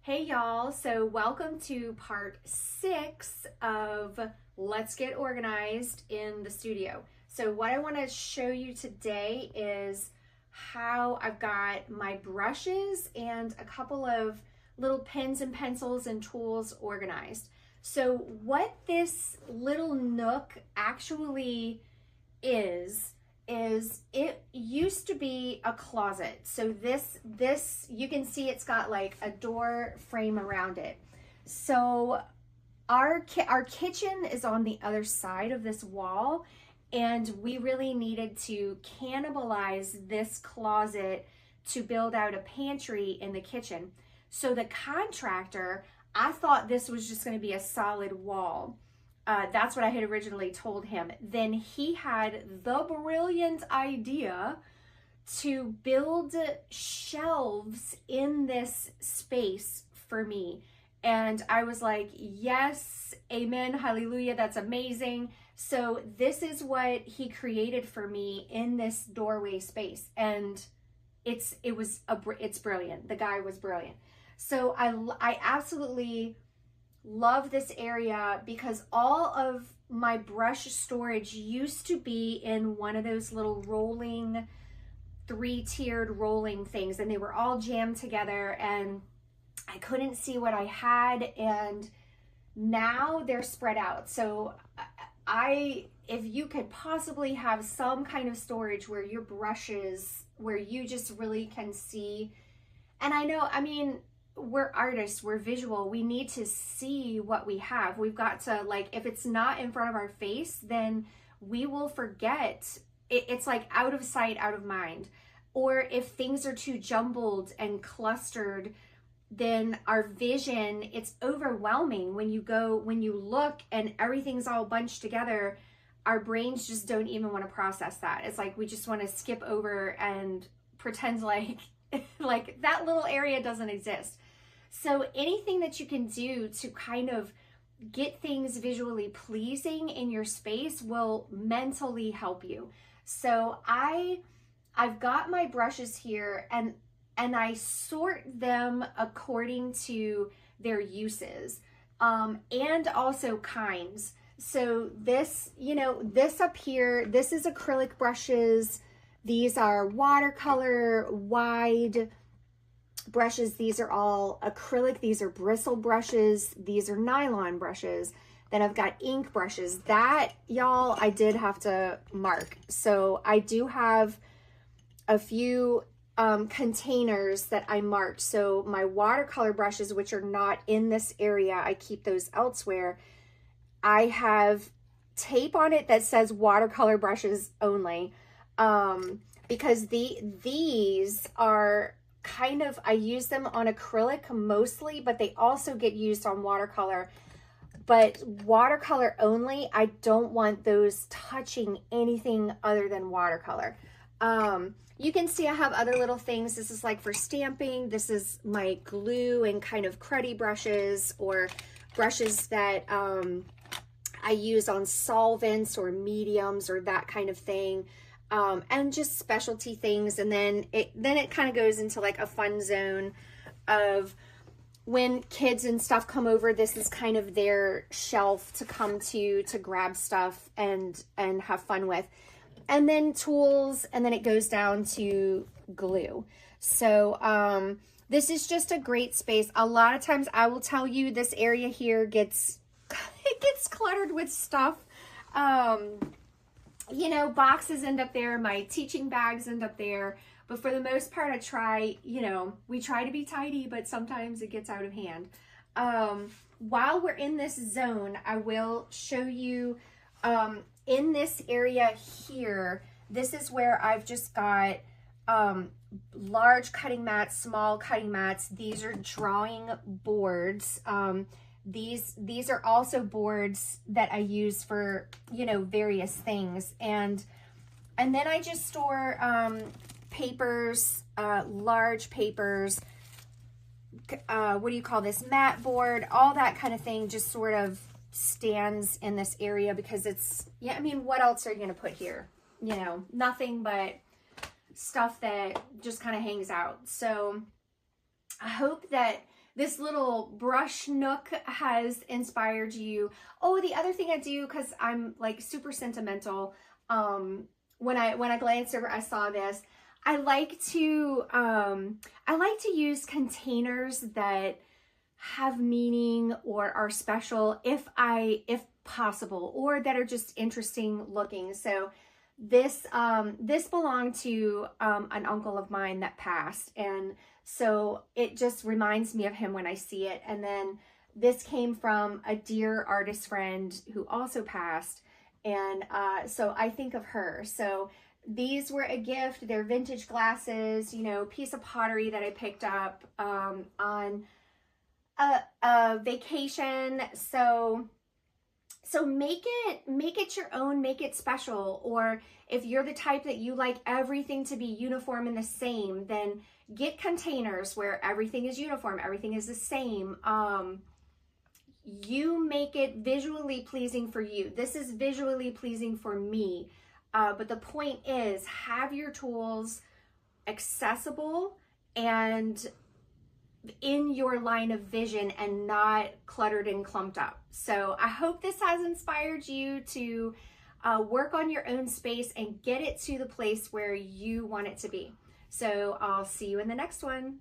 Hey y'all, so welcome to part 6 of Let's Get Organized in the Studio. So what I want to show you today is how I've got my brushes and a couple of little pens and pencils and tools organized. So what this little nook actually is it used to be a closet. So this you can see it's got like a door frame around it. So our kitchen is on the other side of this wall, and we really needed to cannibalize this closet to build out a pantry in the kitchen. So the contractor, I thought this was just going to be a solid wall. That's what I had originally told him. Then he had the brilliant idea to build shelves in this space for me. And I was like, yes, amen, hallelujah, that's amazing. So this is what he created for me in this doorway space. And it's brilliant. The guy was brilliant. So I absolutely love this area because all of my brush storage used to be in one of those little rolling, 3-tiered rolling things, and they were all jammed together and I couldn't see what I had, and now they're spread out. So if you could possibly have some kind of storage where your brushes, where you just really can see, and I mean, we're artists, we're visual, we need to see what we have. We've got to, like, if it's not in front of our face, then we will forget. It's like out of sight, out of mind. Or if things are too jumbled and clustered, then our vision, it's overwhelming. When you look and everything's all bunched together, our brains just don't even want to process that. It's like we just want to skip over and pretend like like that little area doesn't exist. So anything that you can do to kind of get things visually pleasing in your space will mentally help you. So I've got my brushes here, and I sort them according to their uses, and also kinds. So this up here, this is acrylic brushes. These are watercolor wide brushes. These are all acrylic. These are bristle brushes. These are nylon brushes. Then I've got ink brushes. That, y'all, I did have to mark. So I do have a few containers that I marked. So my watercolor brushes, which are not in this area, I keep those elsewhere. I have tape on it that says watercolor brushes only, because these are kind of, I use them on acrylic mostly, but they also get used on watercolor. But watercolor only, I don't want those touching anything other than watercolor. You can see I have other little things. This is like for stamping. This is my glue and kind of cruddy brushes, or brushes that I use on solvents or mediums or that kind of thing. And just specialty things. And then it kind of goes into like a fun zone of when kids and stuff come over. This is kind of their shelf to come to grab stuff and have fun with. And then tools, and then it goes down to glue. So this is just a great space. A lot of times I will tell you this area here gets cluttered with stuff. You know, boxes end up there, my teaching bags end up there, but for the most part, I try, we try to be tidy, but sometimes it gets out of hand. While we're in this zone, I will show you, in this area here, this is where I've just got, large cutting mats, small cutting mats. These are drawing boards. These are also boards that I use for, various things. And then I just store papers, large papers, what do you call this, mat board, all that kind of thing just sort of stands in this area because it's, I mean, what else are you going to put here? Nothing but stuff that just kind of hangs out. So I hope that this little brush nook has inspired you. Oh, the other thing I do, because I'm like super sentimental, when I glanced over, I saw this. I like to use containers that have meaning or are special if possible, or that are just interesting looking. So this belonged to an uncle of mine that passed, and so it just reminds me of him when I see it. And then this came from a dear artist friend who also passed, and so I think of her. So these were a gift. They're vintage glasses, you know, piece of pottery that I picked up on a vacation. So make it your own, make it special. Or if you're the type that you like everything to be uniform and the same, then get containers where everything is uniform, everything is the same. You make it visually pleasing for you. This is visually pleasing for me. But the point is, have your tools accessible and in your line of vision and not cluttered and clumped up. So I hope this has inspired you to work on your own space and get it to the place where you want it to be. So I'll see you in the next one.